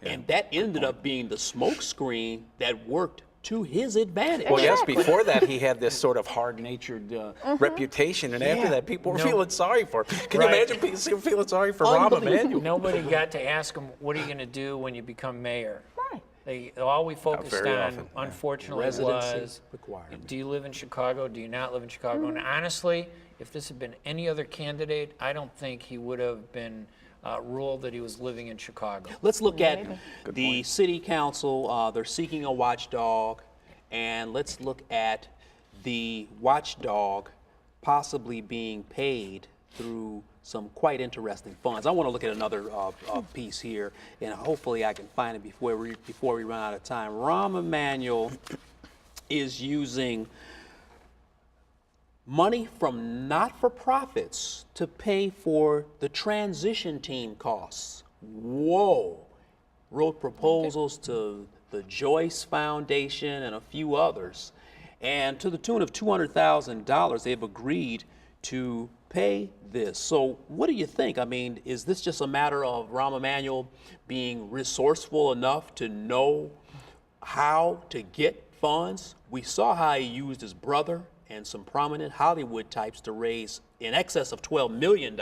And that ended up being the smokescreen that worked to his advantage. Well, yes, before that, he had this sort of hard-natured reputation, and after that, people were feeling sorry for him. Can you imagine people feeling sorry for Rahm Emanuel? Nobody got to ask him, what are you going to do when you become mayor? All we focused on, unfortunately, was, do you live in Chicago? Do you not live in Chicago? And honestly, if this had been any other candidate, I don't think he would have been ruled that he was living in Chicago. Let's look at the city council. They're seeking a watchdog, and let's look at the watchdog possibly being paid through some quite interesting funds. I want to look at another piece here, and hopefully I can find it before we run out of time. Rahm Emanuel is using money from not-for-profits to pay for the transition team costs. Whoa. Wrote proposals to the Joyce Foundation and a few others. And to the tune of $200,000, they've agreed to pay this. So what do you think? I mean, is this just a matter of Rahm Emanuel being resourceful enough to know how to get funds? We saw how he used his brother and some prominent Hollywood types to raise in excess of $12 million.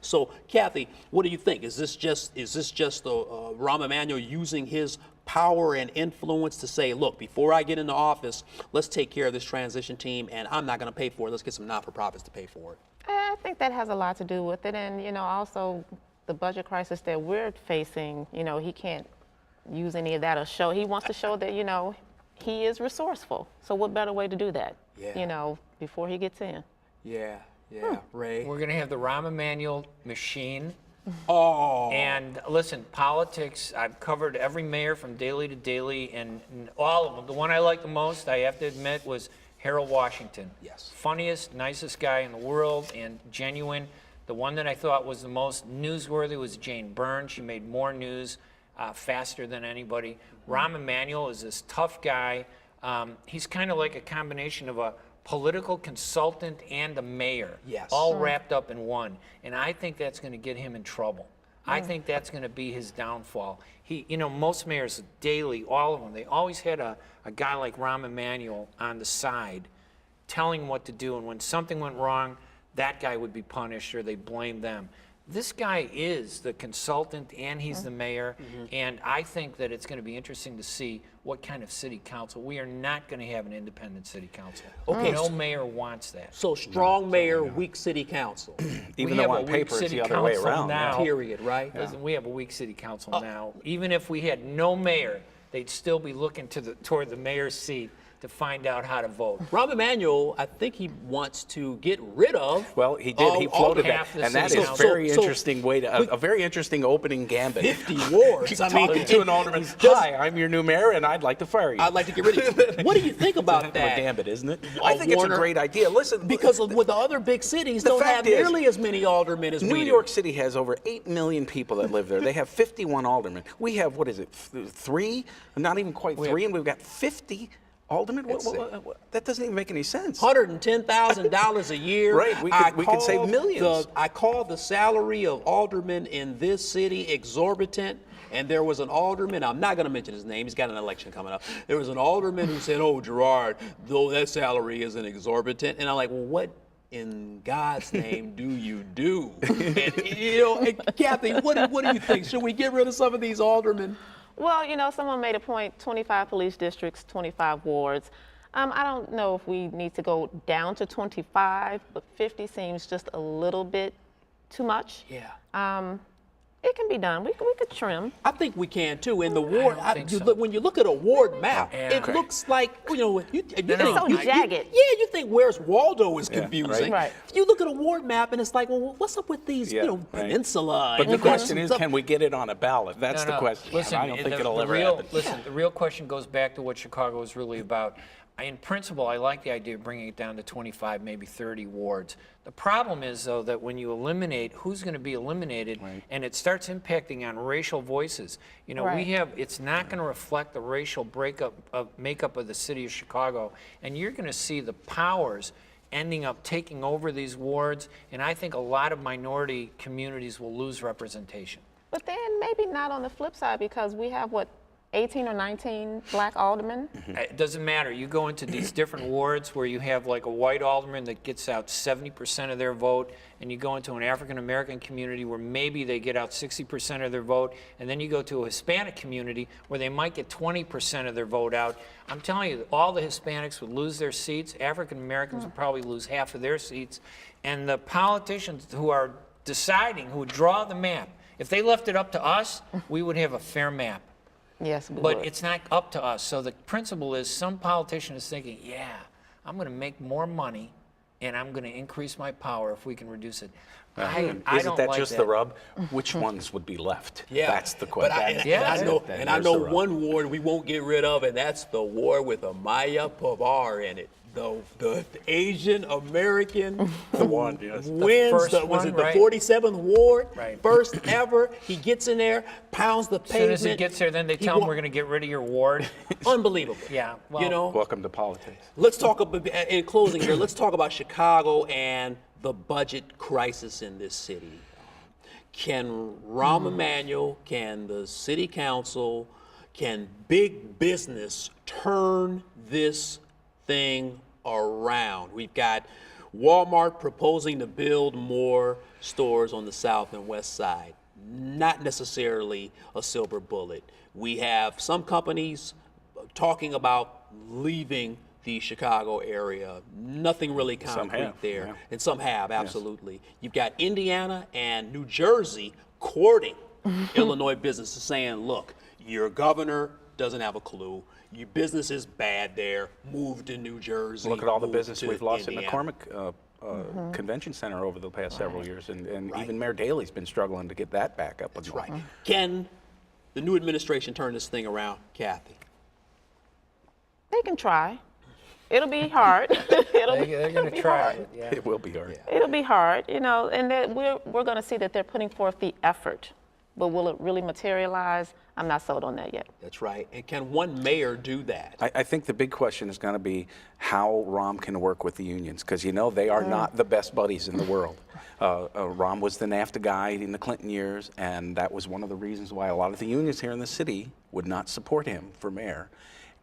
So, Kathy, what do you think? Is this just Rahm Emanuel using his power and influence to say, look, before I get into office, let's take care of this transition team, and I'm not going to pay for it. Let's get some not-for-profits to pay for it. I think that has a lot to do with it, and also the budget crisis that we're facing. He can't use any of that to show. He wants to show that he is resourceful. So what better way to do that? Yeah. Before he gets in. Yeah. Ray? We're going to have the Rahm Emanuel machine. Oh. And listen, politics, I've covered every mayor from daily to daily, and all of them. The one I liked the most, I have to admit, was Harold Washington. Yes. Funniest, nicest guy in the world, and genuine. The one that I thought was the most newsworthy was Jane Byrne. She made more news faster than anybody. Rahm Emanuel is this tough guy. He's kind of like a combination of a political consultant and a mayor, all wrapped up in one. And I think that's going to get him in trouble. I think that's going to be his downfall. Most mayors daily, all of them, they always had a guy like Rahm Emanuel on the side telling what to do. And when something went wrong, that guy would be punished or they blamed them. This guy is the consultant and he's the mayor, and I think that it's going to be interesting to see what kind of city council. We are not going to have an independent city council. Okay. No mayor wants that. So strong mayor, weak city council. Even though on paper it's the other way around. Now, period, right? Listen, we have a weak city council now. Even if we had no mayor, they'd still be looking toward the mayor's seat to find out how to vote. Rahm Emanuel, I think he wants to get rid of. Well, he did. He floated that, and that is very interesting way to a very interesting opening gambit. 50 wards. I mean, talking to an alderman. Hi, I'm your new mayor, and I'd like to fire you. I'd like to get rid of you. What do you think about that? A gambit, isn't it? I think it's a great idea. Listen, because with the other big cities don't have nearly as many aldermen as we do. New York City has over 8 million people that live there. They have 51 aldermen. We have, what is it, 3? Not even quite 3, and we've got 50 aldermen? That doesn't even make any sense. $110,000 a year. Right, we could save millions. I called the salary of aldermen in this city exorbitant, and there was an alderman, I'm not going to mention his name, he's got an election coming up. There was an alderman who said, oh, Gerard, though that salary isn't exorbitant. And I'm like, well, what in God's name do you do? And Kathy, what do you think? Should we get rid of some of these aldermen? Well, someone made a point, 25 police districts, 25 wards. I don't know if we need to go down to 25, but 50 seems just a little bit too much. Yeah. It can be done. We could trim. I think we can too. In the ward, when you look at a ward map, it looks like it's so jagged. You think Where's Waldo is confusing. Right. You look at a ward map and it's like, well, what's up with these, peninsula? But the question is, can we get it on a ballot? That's the question. Listen, I don't think it'll ever happen. Listen, the real question goes back to what Chicago is really about. In principle, I like the idea of bringing it down to 25, maybe 30 wards. The problem is, though, that when you eliminate, who's going to be eliminated, and it starts impacting on racial voices. It's not going to reflect the racial makeup of the city of Chicago, and you're going to see the powers ending up taking over these wards, and I think a lot of minority communities will lose representation. But then maybe not on the flip side because we have, 18 or 19 black aldermen? It doesn't matter. You go into these different wards where you have like a white alderman that gets out 70% of their vote, and you go into an African American community where maybe they get out 60% of their vote, and then you go to a Hispanic community where they might get 20% of their vote out. I'm telling you, all the Hispanics would lose their seats. African Americans would probably lose half of their seats. And the politicians who are deciding, who draw the map, if they left it up to us, we would have a fair map. Yes, we But would. it's not up to us. So the principle is some politician is thinking, yeah, I'm going to make more money and I'm going to increase my power if we can reduce it. I Isn't don't that like just that. the rub? Which ones would be left? That's the But question. Yeah. and I know one ward we won't get rid of, and that's the ward with Amaya Pawar in it. The Asian American The one, yes. wins first was one, it the right? 47th ward? Right. First ever. He gets in there, pounds the As pavement. soon as he gets there, then they He tell him wa- we're going to get rid of your ward. Unbelievable. Yeah, well- you know. Welcome to politics. Let's talk about, in closing here, let's talk about Chicago and the budget crisis in this city. Can Rahm Emanuel, can the city council, can big business turn this thing around? We've got Walmart proposing to build more stores on the south and west side. Not necessarily a silver bullet. We have some companies talking about leaving the Chicago area. Nothing really concrete have, there. yeah. And some have, absolutely. You've got Indiana and New Jersey courting Illinois businesses saying, look, your governor doesn't have a clue. Your business is bad there. Move to New Jersey. Look at all the move business to we've lost Indiana. at McCormick Convention Center over the past several years, and even Mayor Daley's been struggling to get that back up. That's right. Can the new administration turn this thing around, Kathy? They can try. It'll be hard. They're going to try it. Yeah. It will be hard. It'll be hard, and that we're going to see that they're putting forth the effort. But will it really materialize? I'm not sold on that yet. That's right. And can one mayor do that? I think the big question is going to be how Rahm can work with the unions, because they are not the best buddies in the world. Rahm was the NAFTA guy in the Clinton years, and that was one of the reasons why a lot of the unions here in the city would not support him for mayor.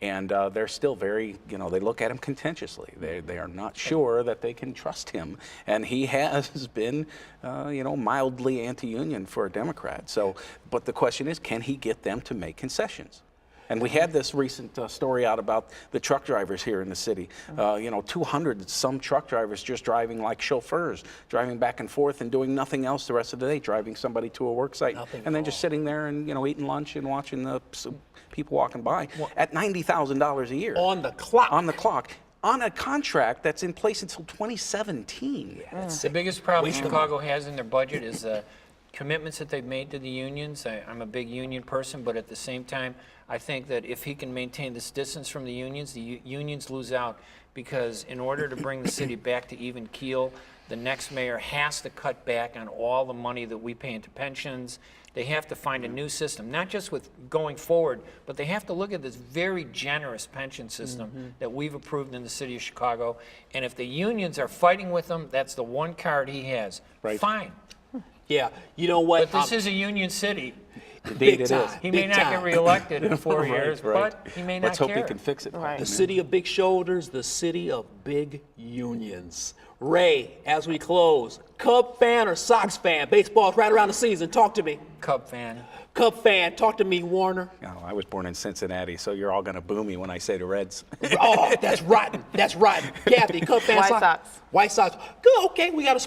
And they're still very, they look at him contentiously. They are not sure that they can trust him. And he has been, mildly anti-union for a Democrat. So, but the question is, can he get them to make concessions? And we had this recent story out about the truck drivers here in the city. 200 some truck drivers just driving like chauffeurs, driving back and forth and doing nothing else the rest of the day, driving somebody to a work site, and then just sitting there and eating lunch and watching the people walking by at $90,000 a year. On the clock. On the clock. On a contract that's in place until 2017. The biggest problem Chicago has in their budget is the commitments that they've made to the unions. I'm a big union person, but at the same time, I think that if he can maintain this distance from the unions lose out, because in order to bring the city back to even keel, the next mayor has to cut back on all the money that we pay into pensions. They have to find a new system, not just with going forward, but they have to look at this very generous pension system that we've approved in the city of Chicago. And if the unions are fighting with them, that's the one card he has. Right. Fine. Yeah, you know what? But this is a union city. Indeed, it time. is. He may Big not time. get reelected in 4 Right, years, right. but he may not Let's hope care. he can fix it. Right. The city of big shoulders, the city of big unions. Ray, as we close, Cub fan or Sox fan? Baseball's right around the season. Talk to me. Cub fan. Cub fan, talk to me, Warner. I was born in Cincinnati, so you're all going to boo me when I say the Reds. Oh, that's rotten. That's rotten. Kathy, Cub fan. White Sox. White Sox. Good. Okay, we got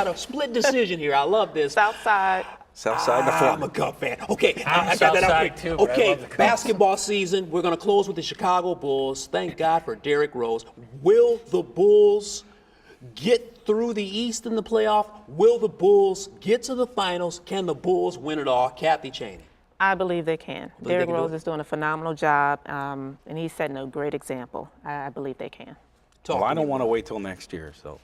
a split decision here. I love this. South side. South side of the I'm a Florida. Cub fan. Okay, I'm I got that South out side quick. too, but I Okay, love the Cubs. basketball season. We're gonna close with the Chicago Bulls. Thank God for Derrick Rose. Will the Bulls get through the East in the playoff? Will the Bulls get to the finals? Can the Bulls win it all? Kathy Chaney. I believe they can. they Derrick can do Rose it? is doing a phenomenal job, and he's setting a great example. I believe they can. Talk Well, to I don't me. want to wait till next year, so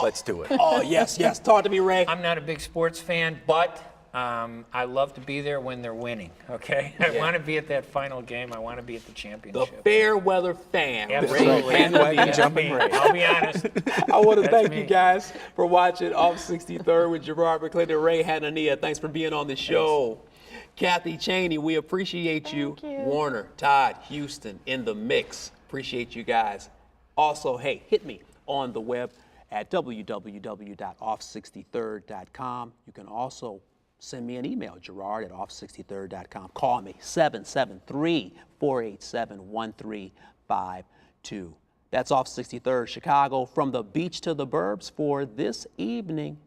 let's do it. Oh yes, yes. Talk to me, Ray. I'm not a big sports fan, but I love to be there when they're winning, okay? I want to be at that final game. I want to be at the The championship. fair weather fan. Absolutely. Ray Bandwagon Hanley. jumping Ray. I'll be honest. I want to That's thank me. you guys for watching Off 63rd with Gerard McClendon, Ray Hanania. Thanks for being on the show. Kathy Cheney, we appreciate you. Thank you. Warner, Todd, Houston in the mix. Appreciate you guys. Also, hey, hit me on the web at www.off63rd.com. You can also send me an email, gerard@off63rd.com. Call me, 773-487-1352. That's Off 63rd Chicago, from the beach to the burbs for this evening.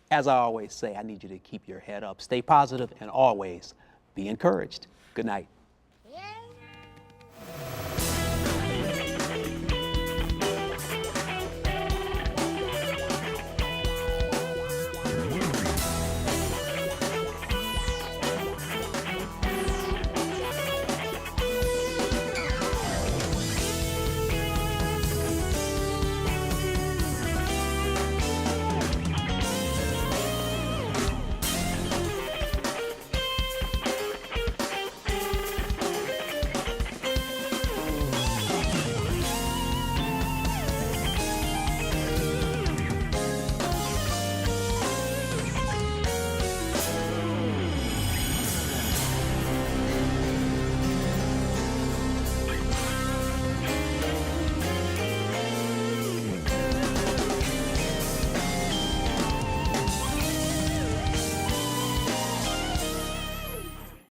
As I always say, I need you to keep your head up, stay positive, and always be encouraged. Good night.